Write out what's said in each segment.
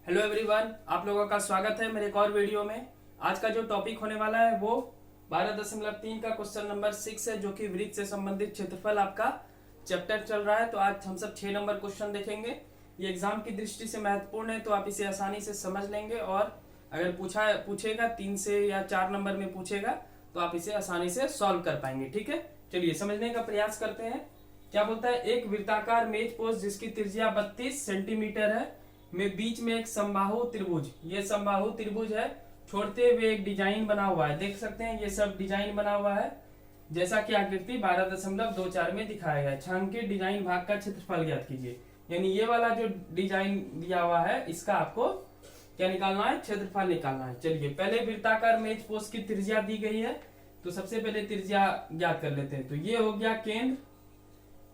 Hello everyone, आप लोगों का स्वागत है मेरे एक और वीडियो में। आज का जो टॉपिक होने वाला है वो 12.3 का क्वेश्चन नंबर 6 है, जो कि वृत्त से संबंधित क्षेत्रफल आपका चैप्टर चल रहा है। तो आज हम सब 6 नंबर क्वेश्चन देखेंगे। ये एग्जाम की दृष्टि से महत्वपूर्ण है, तो आप इसे आसानी से समझ लेंगे। और अगर पूछेगा 3 से या 4 नंबर में पूछेगा तो आप इसे आसानी से सॉल्व कर पाएंगे। ठीक है, चलिए समझने का प्रयास करते हैं। क्या बोलता है, एक वृत्ताकार मेज पोस्ट जिसकी त्रिज्या 32 सेंटीमीटर है में बीच में एक समबाहु त्रिभुज, ये समबाहु त्रिभुज है, छोड़ते हुए एक डिजाइन बना हुआ है। देख सकते हैं ये सब डिजाइन बना हुआ है, जैसा कि आकृति 12.24 में दिखाया गया है। छायांकित डिजाइन भाग का क्षेत्रफल ज्ञात कीजिए। यानी ये वाला जो डिजाइन दिया हुआ है इसका आपको क्या निकालना है, क्षेत्रफल निकालना है। चलिए पहले वृत्ताकार मेज पोस्ट की त्रिज्या दी गई है, तो सबसे पहले त्रिज्या ज्ञात कर लेते हैं। तो ये हो गया केंद्र,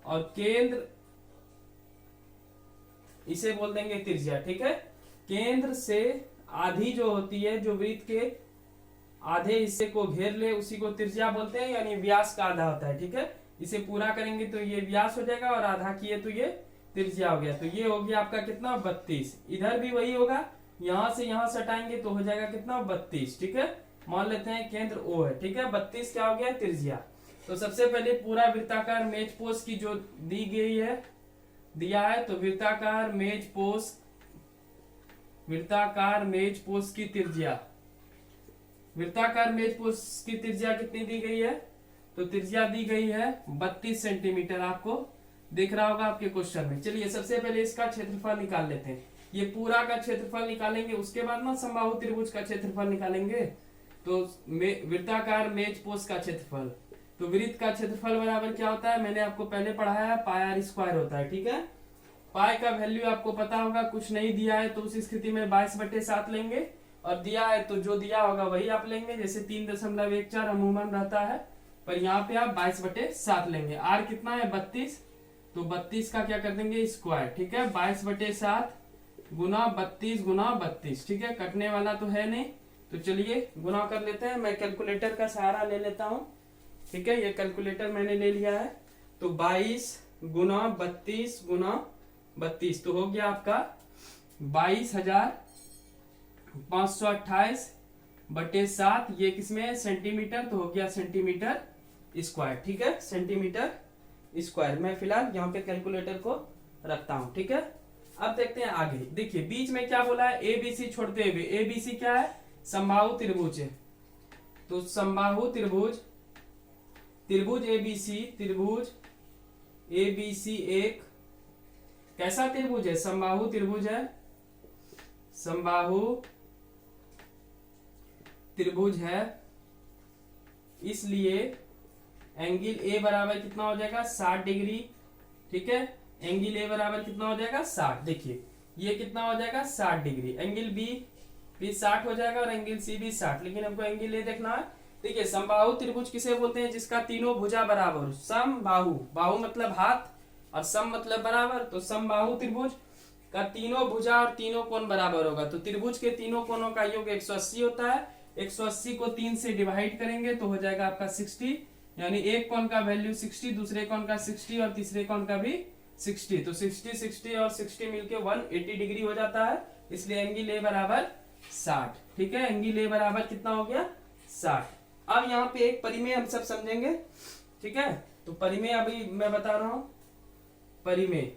और केंद्र इसे बोल देंगे त्रिज्या। ठीक है, केंद्र से आधी जो होती है, जो वृत्त के आधे हिस्से को घेर ले, उसी को त्रिज्या बोलते हैं, यानी व्यास का आधा होता है। ठीक है, इसे पूरा करेंगे तो ये व्यास हो जाएगा, और आधा किए तो ये त्रिज्या हो गया। तो ये हो गया आपका कितना, 32। इधर भी वही होगा, यहां से यहां सटाएंगे तो हो जाएगा कितना, 32। ठीक है, मान लेते हैं केंद्र O है। ठीक है, 32 क्या हो गया, त्रिज्या। तो सबसे पहले पूरा वृत्ताकार मेज पोस्ट की जो दी गई है, दिया है, तो वृत्ताकार मेज पोस्ट की त्रिज्या, वृत्ताकार मेज पोस्ट की त्रिज्या कितनी दी गई है, तो त्रिज्या दी गई है 32 सेंटीमीटर। आपको दिख रहा होगा आपके क्वेश्चन में। चलिए सबसे पहले इसका क्षेत्रफल निकाल लेते हैं। ये पूरा का क्षेत्रफल निकालेंगे, उसके बाद ना समबाहु त्रिभुज का क्षेत्रफल निकालेंगे। तो वृत्ताकार मेज पोस्ट का क्षेत्रफल, तो वृत्त का क्षेत्रफल बराबर क्या होता है, मैंने आपको पहले पढ़ाया है, पाई आर स्क्वायर होता है। ठीक है, पाई का वैल्यू आपको पता होगा, कुछ नहीं दिया है तो उस स्थिति में 22/7 लेंगे, और दिया है तो जो दिया होगा वही आप लेंगे। जैसे 3.14 अमूमन रहता है, पर यहाँ पे आप 22/7 लेंगे। आर कितना है, 32, तो 32 का क्या कर देंगे, स्क्वायर। ठीक है, 22/7 गुना 32 गुना 32। ठीक है, कटने वाला तो है नहीं, तो चलिए गुना कर लेते हैं। मैं कैलकुलेटर का सहारा ले लेता हूँ। ठीक है, ये कैलकुलेटर मैंने ले लिया है। तो 22 गुना 32 गुना 32, तो हो गया आपका 22,528/7। ये किसमें है, सेंटीमीटर, तो हो गया सेंटीमीटर स्क्वायर। ठीक है, सेंटीमीटर स्क्वायर। मैं फिलहाल यहाँ पे कैलकुलेटर को रखता हूँ। ठीक है, अब देखते हैं आगे। देखिए बीच में क्या बोला है, एबीसी छोड़ते हुए। एबीसी क्या है, समबाहु त्रिभुज है। तो समबाहु त्रिभुज एबीसी, त्रिभुज एबीसी एक कैसा त्रिभुज है, समबाहु त्रिभुज है। समबाहु त्रिभुज है, इसलिए एंगल ए बराबर कितना हो जाएगा, 60 डिग्री। ठीक है, एंगल ए बराबर कितना हो जाएगा, 60। देखिए ये कितना हो जाएगा, 60 डिग्री। एंगल बी भी 60 हो जाएगा, और एंगल सी भी 60, लेकिन हमको एंगल ए देखना है। देखिए समबाहु त्रिभुज किसे बोलते हैं, जिसका तीनों भुजा बराबर हो। समबाहु, बाहु मतलब हाथ, और सम मतलब बराबर। तो समबाहु त्रिभुज का तीनों भुजा और तीनों कोण बराबर होगा। तो त्रिभुज के तीनों कोणों का योग 180 होता है। 180 को 3 से डिवाइड करेंगे तो हो जाएगा आपका 60, यानी एक कोण का वैल्यू 60, दूसरे कोण का 60, और तीसरे कोण का भी 60। तो 60 60 और 60 मिलके 180 डिग्री हो जाता है, इसलिए एंगल ए बराबर 60। ठीक है, एंगल ए बराबर कितना हो गया, 60। अब यहाँ पे एक परिमेय हम सब समझेंगे। ठीक है, तो परिमेय अभी मैं बता रहा हूं। परिमेय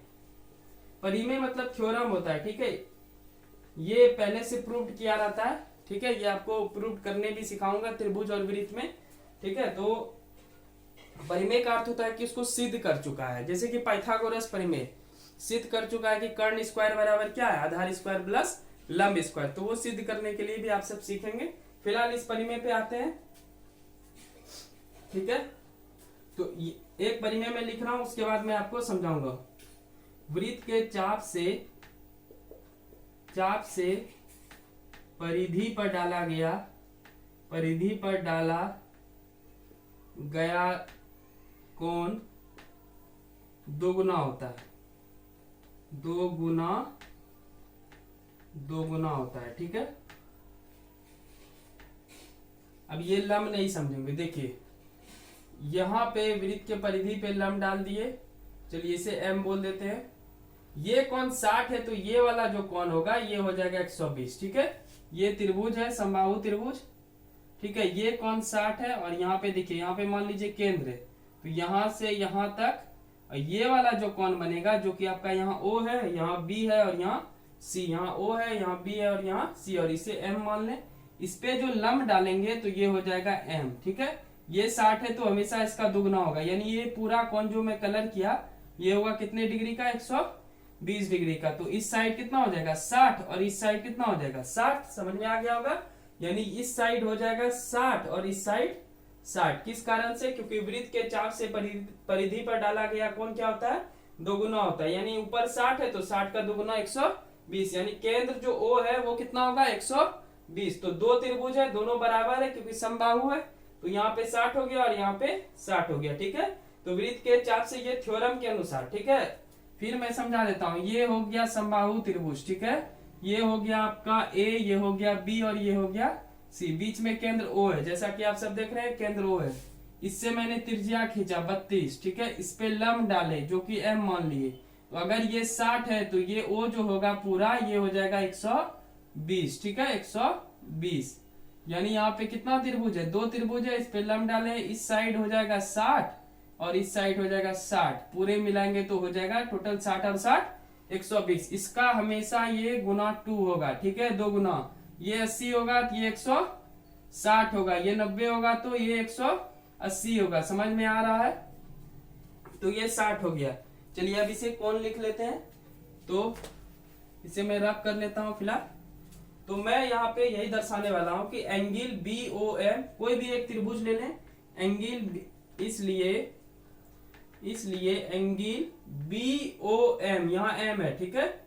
मतलब थ्योरम होता है। ठीक है, ये पहले से प्रूव किया रहता है। ठीक है, ये आपको प्रूव करने भी सिखाऊंगा त्रिभुज और वृत्त में। ठीक है, तो परिमेय का अर्थ होता है कि उसको सिद्ध कर चुका है। जैसे कि पाइथागोरस परिमेय सिद्ध कर चुका है कि कर्ण स्क्वायर बराबर क्या है, आधार स्क्वायर प्लस लंब स्क्वायर। तो वो सिद्ध करने के लिए भी आप सब सीखेंगे। फिलहाल इस परिमेय पे आते हैं। ठीक है, तो एक परिमेय में लिख रहा हूं, उसके बाद मैं आपको समझाऊंगा। वृत्त के चाप से परिधि पर डाला गया कोण दोगुना होता है, दोगुना होता है। ठीक है, अब ये लंब नहीं समझेंगे। देखिए यहां पे वृत्त के परिधि पे लंब डाल दिए, चलिए इसे m बोल देते हैं। ये कोण 60 है तो ये वाला जो कोण होगा ये हो जाएगा 120। ठीक है, ये त्रिभुज है, समबाहु त्रिभुज। ठीक है, ये कोण 60 है और यहाँ पे देखिए, यहाँ पे मान लीजिए केंद्र है, तो यहाँ से यहाँ तक ये वाला जो कोण बनेगा जो कि आपका यहाँ O है, यहाँ B है और यहाँ C, यहाँ O है, यहाँ B है और यहाँ C, और इसे M मान लें। इस पे जो लंब डालेंगे तो ये हो जाएगा M। ठीक है, ये 60 है तो हमेशा इसका दुगना होगा, यानी ये पूरा कोण जो मैं कलर किया ये होगा कितने डिग्री का, 120 डिग्री का। तो इस साइड कितना हो जाएगा 60 और इस साइड कितना हो जाएगा 60। समझ में आ गया होगा, यानी इस साइड हो जाएगा 60 और इस साइड 60। किस कारण से, क्योंकि वृत्त के चाप से परिधि पर डाला गया कोण क्या होता है, दोगुना होता है। यानी ऊपर 60 है तो 60 का दुगुना 120, यानी केंद्र जो O है वो कितना होगा 120। तो दो त्रिभुज है, दोनों बराबर है क्योंकि समबाहु है, तो यहाँ पे 60 हो गया और यहाँ पे 60 हो गया। ठीक है, तो वृत्त के चाप से ये थ्योरम के अनुसार। ठीक है, फिर मैं समझा देता हूँ। ये हो गया समबाहु त्रिभुज। ठीक है, ये हो गया आपका A, ये हो गया B और ये हो गया C। बीच में केंद्र O है, जैसा कि आप सब देख रहे हैं केंद्र O है। इससे मैंने त्रिज्या खींचा 32। ठीक है, इस पे लंब डाले जो कि M मान लिए, तो अगर ये 60 है तो ये O जो होगा पूरा ये हो जाएगा 120। ठीक है, 120, यानी यहाँ पे कितना त्रिभुज है, दो त्रिभुज है, इस पे लंब डाले, इस साइड हो जाएगा 60 और इस साइड हो जाएगा 60, पूरे मिलाएंगे तो हो जाएगा टोटल 60 और 60 120। इसका हमेशा ये गुना 2 होगा। ठीक है, दो गुना, ये 80 होगा तो ये 160 होगा, ये 90 होगा तो ये 180 होगा। समझ में आ रहा है, तो ये 60 हो गया। चलिए अब इसे कोण लिख लेते हैं, तो इसे मैं रफ कर लेता हूं फिलहाल। तो मैं यहाँ पे यही दर्शाने वाला हूं कि एंगल BOM, कोई भी एक त्रिभुज ले लें, एंगल, इसलिए एंगल BOM, यहाँ M है। ठीक है,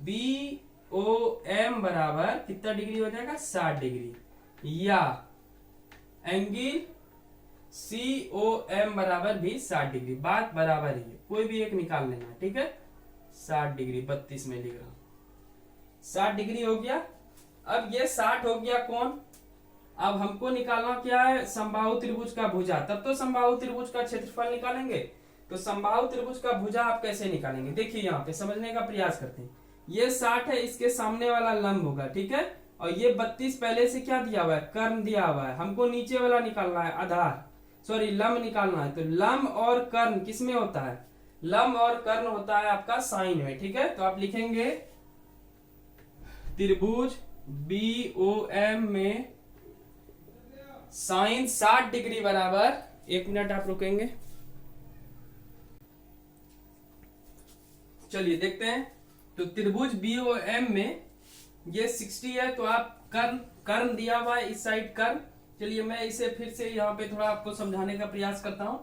BOM बराबर कितना डिग्री हो जाएगा 60 डिग्री, या एंगल COM बराबर भी 60 डिग्री। बात बराबर ही है, कोई भी एक निकाल लेना है। ठीक है, 60 डिग्री, 32 में लिख रहा हूं, 60 डिग्री हो गया। अब ये 60 हो गया कोण। अब हमको निकालना क्या है, समबाहु त्रिभुज का भुजा, तब तो समबाहु त्रिभुज का क्षेत्रफल निकालेंगे। तो समबाहु त्रिभुज का भुजा आप कैसे निकालेंगे, देखिए यहाँ पे समझने का प्रयास करते हैं। ये 60 है, इसके सामने वाला लंब होगा। ठीक है, और ये 32 पहले से क्या दिया हुआ है, कर्ण दिया हुआ है। हमको नीचे वाला निकालना है, आधार, सॉरी लंब निकालना है। तो लंब और कर्ण किस में होता है, लंब और कर्ण होता है आपका साइन में। ठीक है, तो आप लिखेंगे त्रिभुज BOM में साइन 60 डिग्री बराबर, एक मिनट आप रुकेंगे, चलिए देखते हैं। तो त्रिभुज BOM में ये 60 है, तो आप कर्ण दिया हुआ है इस साइड कर्ण। चलिए मैं इसे फिर से यहाँ पे थोड़ा आपको समझाने का प्रयास करता हूं।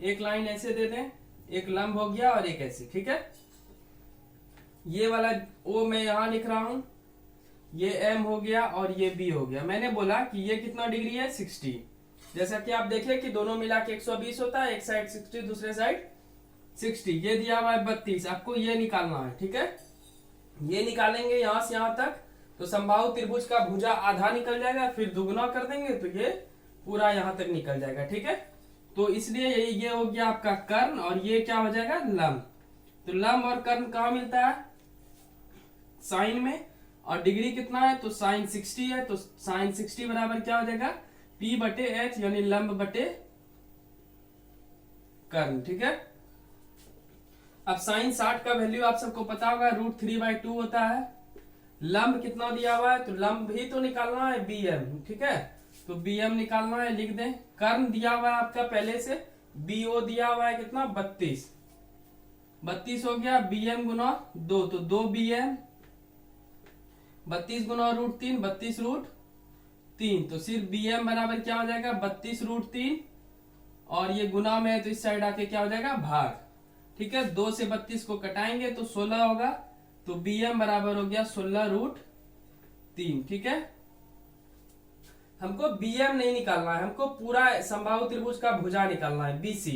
एक लाइन ऐसे दे दें, एक लंब हो गया और एक ऐसे। ठीक है, ये वाला O मैं यहां लिख रहा हूं, ये M हो गया और ये B हो गया। मैंने बोला कि ये कितना डिग्री है 60, जैसा कि आप देखें कि दोनों मिला के 120 होता है, एक साइड 60 दूसरे साइड 60। ये दिया हुआ है 32, आपको ये निकालना है। ठीक है, ये निकालेंगे यहां से यहां तक, तो समबाहु त्रिभुज का भुजा आधा निकल जाएगा, फिर दुगुना कर देंगे तो ये पूरा यहां तक निकल जाएगा। ठीक है, तो इसलिए ये हो गया आपका कर्ण और ये क्या हो जाएगा लंब। तो लंब और कर्ण कहाँ मिलता है, साइन में, और डिग्री कितना है तो साइन 60 है, तो साइन 60 बराबर क्या हो जाएगा P/H, यानी लंब बटे कर्ण। ठीक है, अब साइन 60 का वैल्यू आप सबको पता होगा √3/2 होता है। लंब कितना दिया हुआ है, तो लंब भी तो निकालना है BM। ठीक है, तो BM निकालना है, लिख दें। कर्ण दिया हुआ है आपका पहले से, BO दिया हुआ है कितना 32 हो गया, BM गुना 2 तो 2 BM, 32 गुना √3, 32 √3, तो सिर्फ BM बराबर क्या हो जाएगा 32 √3, और ये गुना में है तो इस साइड आके क्या हो जाएगा भाग। ठीक है, 2 से 32 को कटाएंगे तो 16 होगा, तो BM बराबर हो गया 16 √3। ठीक है, हमको BM नहीं निकालना है, हमको पूरा समबाहु त्रिभुज का भुजा निकालना है BC।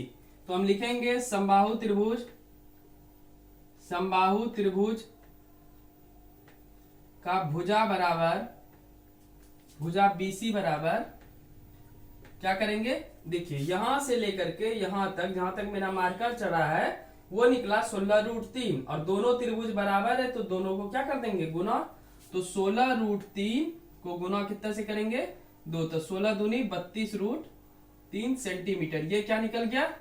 तो हम लिखेंगे समबाहु त्रिभुज का भुजा बराबर, भुजा BC बराबर क्या करेंगे, देखिए यहां से लेकर के यहां तक, जहां तक मेरा मार्कर चढ़ा है वो निकला 16√3 और दोनों त्रिभुज बराबर है तो दोनों को क्या कर देंगे गुना। तो 16√3 को गुना कितना से करेंगे 2, तो 16 दूनी 32√3 सेंटीमीटर। ये क्या निकल गया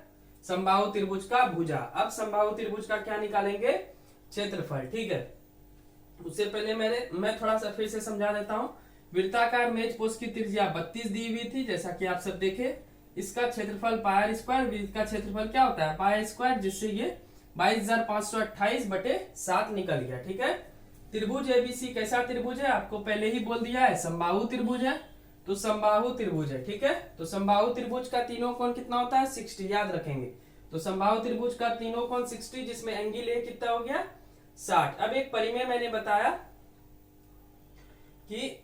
समबाहु त्रिभुज का भुजा। अब समबाहु त्रिभुज का क्या निकालेंगे क्षेत्रफल। ठीक है, उससे पहले मैं थोड़ा सा फिर से समझा देता हूँ। वृत्ताकार मेज पोष की त्रिज्या 32 दी हुई थी जैसा कि आप सब देखे। इसका क्षेत्रफल पाई स्क्वायर, वृत्त का क्षेत्रफल क्या होता है पाई स्क्वायर, जिससे ये 22,528/7 निकल गया। ठीक है, त्रिभुज एबीसी कैसा त्रिभुज है आपको पहले ही बोल दिया है, समबाहु त्रिभुज है। तो समबाहु त्रिभुज है। ठीक है, तो समबाहु त्रिभुज का तीनों कोण कितना होता है 60, याद रखेंगे। तो समबाहु त्रिभुज का तीनों कोण 60, जिसमें एंगल ए कितना हो गया 60। अब एक परिमेय मैंने बताया कि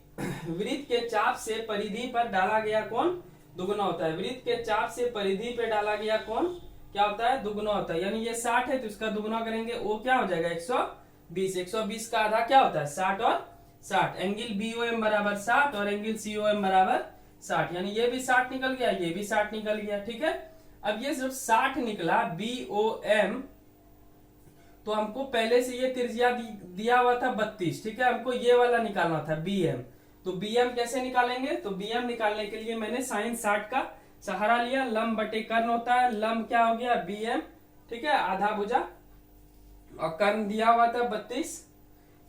वृत्त के चाप से परिधि पर डाला गया कोण दुगुना होता है। वृत्त के चाप से परिधि पे डाला गया कोण क्या होता है दुगुना होता है। यानी ये 60 है तो इसका दुगुना करेंगे वो क्या हो जाएगा 120। 120 का आधा क्या होता है 60 और 60। एंगल BOM बराबर 60 और एंगल COM बराबर 60, यानी ये भी 60 निकल गया, ये भी 60 निकल गया। ठीक है, अब ये जब 60 निकला BOM, तो हमको पहले से ये त्रिज्या दिया हुआ था 32। ठीक है, हमको ये वाला निकालना था BM। तो BM कैसे निकालेंगे, तो BM निकालने के लिए मैंने साइन 60 का सहारा लिया। लंब बटे कर्ण होता है, लंब क्या हो गया BM। ठीक है, आधा भुजा, और कर्ण दिया हुआ था 32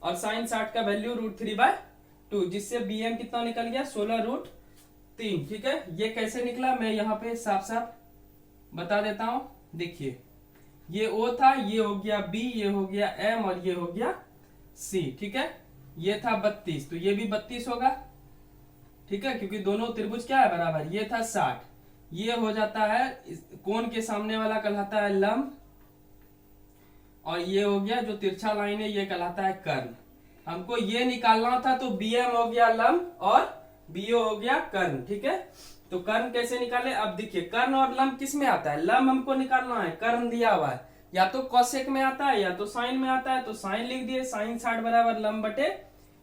और साइन 60 का वैल्यू √3/2, जिससे BM कितना निकल गया 16√3। ठीक है, ये कैसे निकला मैं यहाँ पे साफ साफ बता देता हूं। देखिए ये O था, ये हो गया B, ये हो गया M और ये हो गया C। ठीक है, ये था 32 तो ये भी 32 होगा। ठीक है, क्योंकि दोनों त्रिभुज क्या है बराबर। ये था 60, ये हो जाता है कोण के सामने वाला कहलाता है लंब, और ये हो गया जो तिरछा लाइन है ये कहलाता है कर्ण। हमको ये निकालना था तो BM हो गया लंब और BO हो गया कर्ण। ठीक है, तो कर्ण कैसे निकाले। अब देखिए कर्ण और लंब किस में आता है, लंब हमको निकालना है, कर्ण दिया हुआ है या तो कोसेक में आता है या तो साइन में आता है। तो साइन लिख दिए, साइन 60 बराबर लंब बटे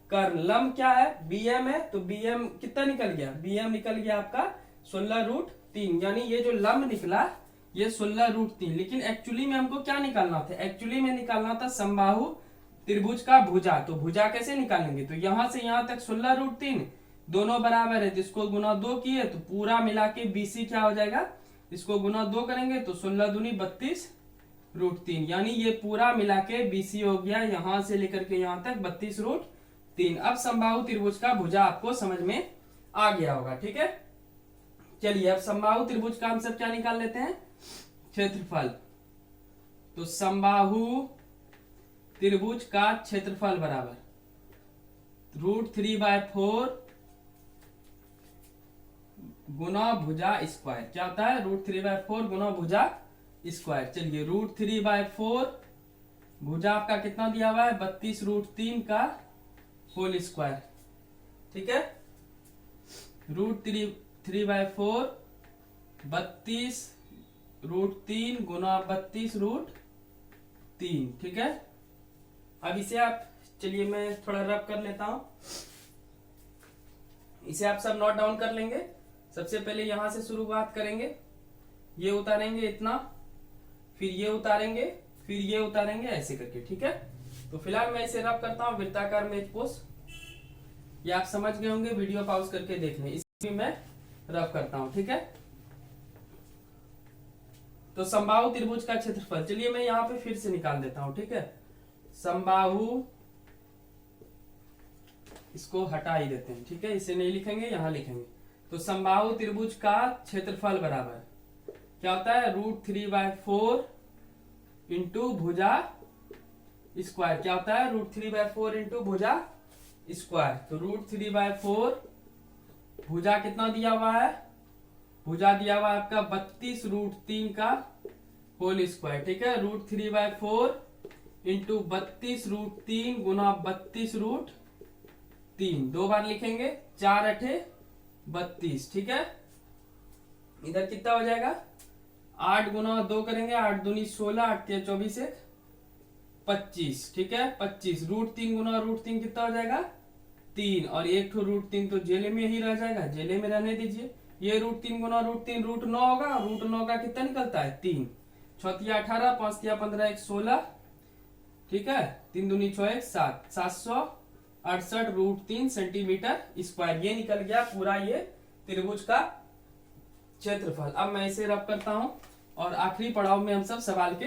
कर्ण। लंब क्या है BM है, तो BM कितना निकल गया, BM निकल गया आपका 16√3। यानी ये जो लंब निकला ये 16√3। लेकिन एक्चुअली में हमको क्या निकालना था, एक्चुअली में निकालना था समबाहु त्रिभुज का भुजा। तो भुजा कैसे निकालेंगे, तो यहां से यहां तक 16√3 दोनों बराबर है, जिसको गुना 2 किए तो पूरा मिला के BC क्या हो जाएगा, इसको गुना 2 करेंगे तो 16 दूनी 32√3। यानी ये पूरा मिला के BC हो गया यहां से लेकर के यहां तक 32√3। अब समबाहु त्रिभुज का भुजा आपको समझ में आ गया होगा। ठीक है, चलिए अब समबाहु त्रिभुज का हम सब क्या निकाल लेते हैं क्षेत्रफल। तो समबाहु त्रिभुज का क्षेत्रफल बराबर √3/4 गुना भुजा स्क्वायर। क्या होता है √3/4 गुना भुजा स्क्वायर। चलिए √3/4 भुजा आपका कितना दिया हुआ है 32√3 का होल स्क्वायर। ठीक है, √3/4 32√3 गुना 32√3। ठीक है, अब इसे आप चलिए मैं थोड़ा रब कर लेता हूं, इसे आप सब नोट डाउन कर लेंगे। सबसे पहले यहां से शुरुआत करेंगे, ये उतारेंगे इतना, फिर ये उतारेंगे, फिर ये उतारेंगे, ऐसे करके। ठीक है, तो फिलहाल मैं इसे रब करता हूं वृत्ताकार मेज पोष। ये आप समझ गए होंगे, वीडियो पॉज करके देख लें। इसे मैं रब करता हूं। ठीक है, तो समबाहु त्रिभुज का क्षेत्रफल चलिए मैं यहां पे फिर से निकाल देता हूं। ठीक है, समबाहु, इसको हटा ही देते हैं। ठीक है, इसे नहीं लिखेंगे, यहां लिखेंगे। तो समबाहु त्रिभुज का क्षेत्रफल बराबर क्या होता है √3/4 इंटू भुजा स्क्वायर। क्या होता है √3/4 इंटू भुजा स्क्वायर। तो √3/4 भुजा कितना दिया हुआ है, भुजा दिया हुआ है आपका 32√3 का होल स्क्वायर। ठीक है, √3/4 इंटू 32√3 गुना 32√3, 2 बार लिखेंगे, 4 8 32। ठीक है, इधर कितना हो जाएगा 8 गुना 2 करेंगे, 8 दूनी 16, 8 3 24 1 25। ठीक है, 25 √3 गुना √3 कितना हो जाएगा 3, और एक ठो √3 तो जेले में ही रह जाएगा, जेले में रहने दीजिए। ये √3 गुना √3 √9 होगा, √9 का कितना निकलता है 3। चौथिया 18, 5 तिया 15, 1 16, ठीक है, 3 दूनी 6 1 7, 768 √3 सेंटीमीटर स्क्वायर। ये निकल गया पूरा ये त्रिभुज का क्षेत्रफल। अब मैं इसे रब करता हूं और आखिरी पड़ाव में हम सब सवाल के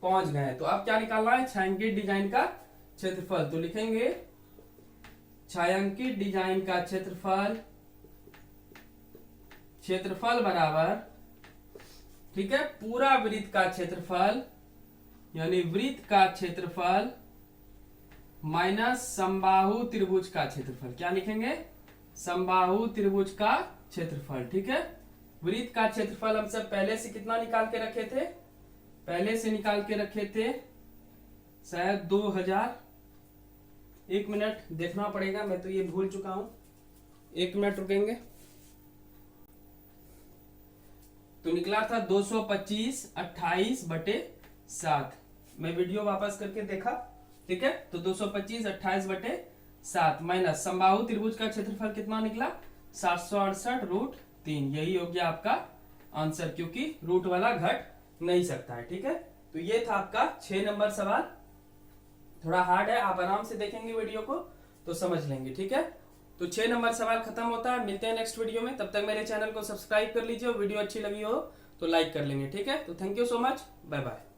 पहुंच गए हैं। तो अब क्या निकालना है, छायांकित डिजाइन का क्षेत्रफल। तो लिखेंगे छायांकित डिजाइन का क्षेत्रफल बराबर, ठीक है, पूरा वृत्त का क्षेत्रफल यानी वृत्त का क्षेत्रफल माइनस समबाहु त्रिभुज का क्षेत्रफल। क्या लिखेंगे, समबाहु त्रिभुज का क्षेत्रफल, ठीक है। वृत्त का क्षेत्रफल हम सब पहले से कितना निकाल के रखे थे, पहले से निकाल के रखे थे शायद 2000। 1 मिनट देखना पड़ेगा, मैं तो ये भूल चुका हूं, 1 मिनट रुकेंगे। तो निकला था 225/28/7। मैं वीडियो वापस करके देखा, ठीक है। तो 225/28/7 माइनस समबाहु त्रिभुज का क्षेत्रफल कितना निकला, 768 √3। यही हो गया आपका आंसर, क्योंकि रूट वाला घट नहीं सकता है, ठीक है। तो ये था आपका 6 नंबर सवाल। थोड़ा हार्ड है, आप आराम से देखेंगे वीडियो को तो समझ लेंगे, ठीक है। तो 6 नंबर सवाल खत्म होता है। मिलते हैं नेक्स्ट वीडियो में, तब तक मेरे चैनल को सब्सक्राइब कर लीजिए और वीडियो अच्छी लगी हो तो लाइक कर लेंगे, ठीक है। तो thank you so much, bye bye.